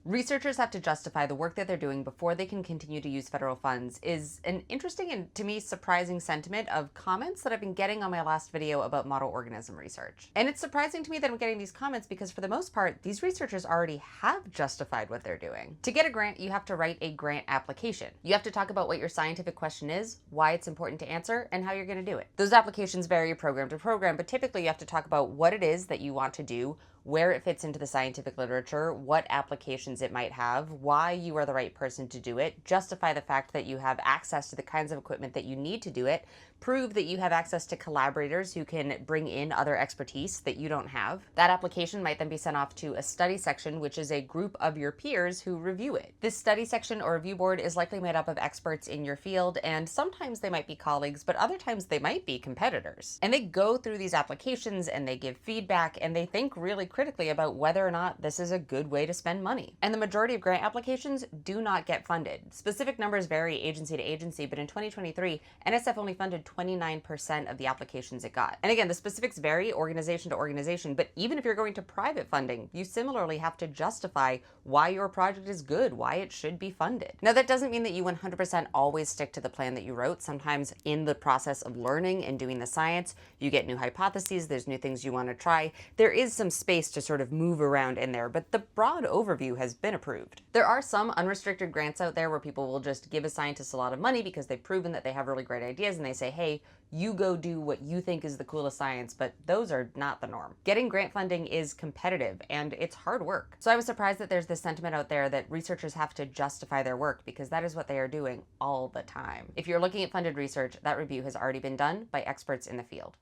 Researchers have to justify the work that they're doing before they can continue to use federal funds is an interesting and, to me, surprising sentiment of comments that I've been getting on my last video about model organism research. And it's surprising to me that I'm getting these comments because, for the most part, these researchers already have justified what they're doing. To get a grant, you have to write a grant application. You have to talk about what your scientific question is, why it's important to answer, and how you're going to do it. Those applications vary program to program, but typically you have to talk about what it is that you want to do, where it fits into the scientific literature, what applications it might have, why you are the right person to do it, justify the fact that you have access to the kinds of equipment that you need to do it, prove that you have access to collaborators who can bring in other expertise that you don't have. That application might then be sent off to a study section, which is a group of your peers who review it. This study section or review board is likely made up of experts in your field, and sometimes they might be colleagues, but other times they might be competitors. And they go through these applications and they give feedback and they think really critically about whether or not this is a good way to spend money. And the majority of grant applications do not get funded. Specific numbers vary agency to agency, but in 2023, NSF only funded 29% of the applications it got. And again, the specifics vary organization to organization, but even if you're going to private funding, you similarly have to justify why your project is good, why it should be funded. Now, that doesn't mean that you 100% always stick to the plan that you wrote. Sometimes in the process of learning and doing the science, you get new hypotheses, there's new things you want to try. There is some space to sort of move around in there, but the broad overview has been approved. There are some unrestricted grants out there where people will just give a scientist a lot of money because they've proven that they have really great ideas and they say, hey, you go do what you think is the coolest science, but those are not the norm. Getting grant funding is competitive and it's hard work. So I was surprised that there's this sentiment out there that researchers have to justify their work because that is what they are doing all the time. If you're looking at funded research, that review has already been done by experts in the field.